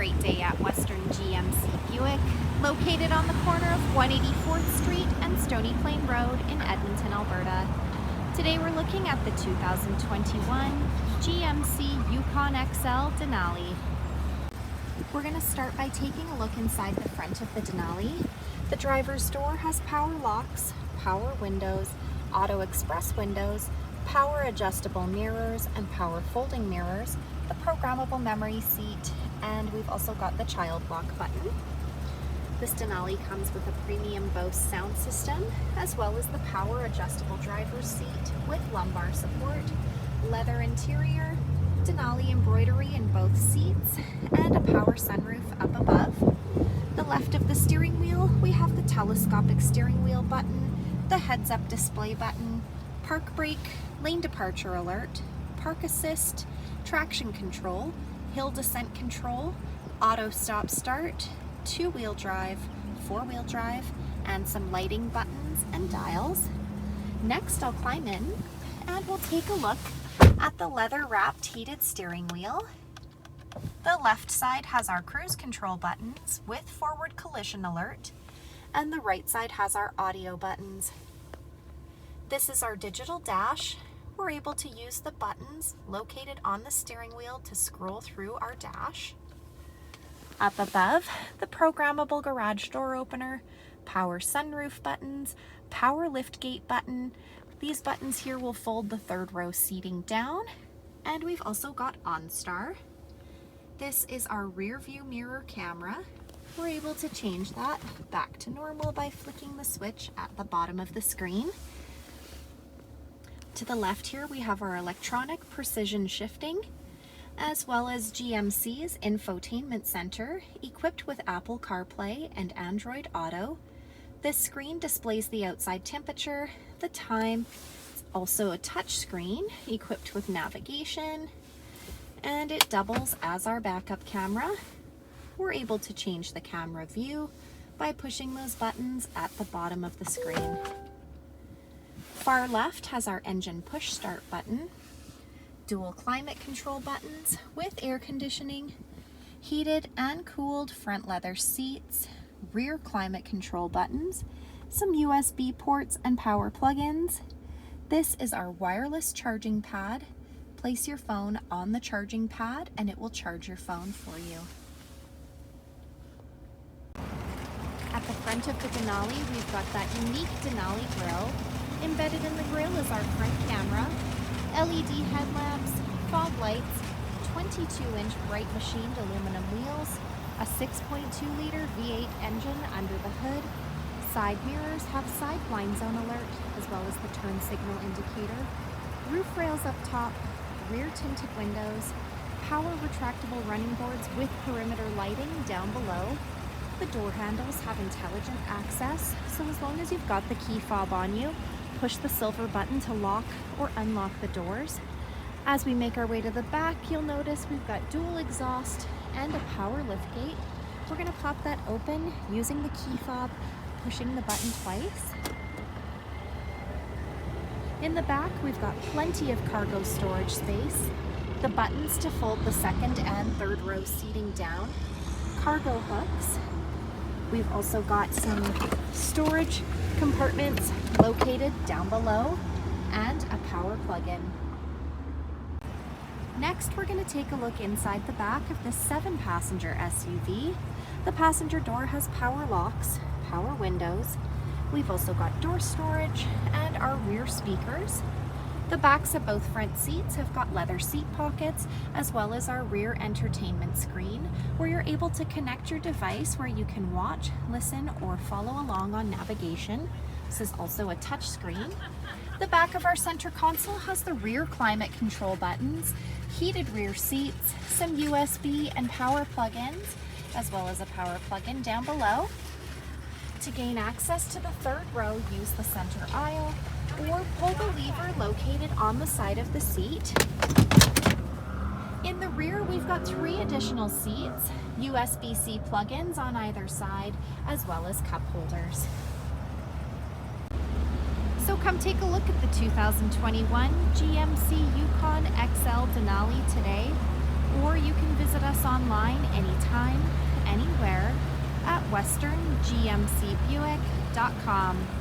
great day at Western GMC Buick, located on the corner of 184th Street and Stony Plain Rd in Edmonton, Alberta. Today we're looking at the 2021 GMC Yukon XL Denali. We're going to start by taking a look inside the front of the Denali. The driver's door has power locks, power windows, auto express windows, power adjustable mirrors and power folding mirrors, the programmable memory seat, and we've also got the child lock button. This Denali comes with a premium Bose sound system, as well as the power adjustable driver's seat with lumbar support, leather interior, Denali embroidery in both seats, and a power sunroof up above. The left of the steering wheel, we have the telescopic steering wheel button, the heads-up display button, park brake, lane departure alert, park assist, traction control, hill descent control, auto stop start, two-wheel drive, four-wheel drive, and some lighting buttons and dials. Next, I'll climb in and we'll take a look at the leather-wrapped heated steering wheel. The left side has our cruise control buttons with forward collision alert, and the right side has our audio buttons. This is our digital dash. We're able to use the buttons located on the steering wheel to scroll through our dash. Up above, the programmable garage door opener, power sunroof buttons, power liftgate button. These buttons here will fold the third row seating down, and we've also got OnStar. This is our rear view mirror camera. We're able to change that back to normal by flicking the switch at the bottom of the screen. To the left here, we have our electronic precision shifting, as well as GMC's Infotainment Center, equipped with Apple CarPlay and Android Auto. This screen displays the outside temperature, the time. It's also a touch screen equipped with navigation, and it doubles as our backup camera. We're able to change the camera view by pushing those buttons at the bottom of the screen. Far left has our engine push start button, dual climate control buttons with air conditioning, heated and cooled front leather seats, rear climate control buttons, some USB ports and power plug-ins. This is our wireless charging pad. Place your phone on the charging pad and it will charge your phone for you. At the front of the Denali, we've got that unique Denali grille. Embedded in the grille is our front camera, LED headlamps, fog lights, 22-inch bright machined aluminum wheels, a 6.2-liter V8 engine under the hood. Side mirrors have side blind zone alert, as well as the turn signal indicator. Roof rails up top, rear tinted windows, power retractable running boards with perimeter lighting down below. The door handles have intelligent access, so as long as you've got the key fob on you, push the silver button to lock or unlock the doors. As we make our way to the back, you'll notice we've got dual exhaust and a power liftgate. We're going to pop that open using the key fob, pushing the button twice. In the back, we've got plenty of cargo storage space, the buttons to fold the second and third row seating down, cargo hooks. We've also got some storage compartments located down below and a power plug-in. Next, we're going to take a look inside the back of this 7-passenger SUV. The passenger door has power locks, power windows. We've also got door storage and our rear speakers. The backs of both front seats have got leather seat pockets, as well as our rear entertainment screen, where you're able to connect your device where you can watch, listen, or follow along on navigation. This is also a touch screen. The back of our center console has the rear climate control buttons, heated rear seats, some USB and power plug-ins, as well as a power plug-in down below. To gain access to the third row, use the center aisle or pull the lever located on the side of the seat. In the rear, we've got 3 additional seats, USB-C plug-ins on either side, as well as cup holders. So come take a look at the 2021 GMC Yukon XL Denali today, or you can visit us online anytime westernGMCBuick.com.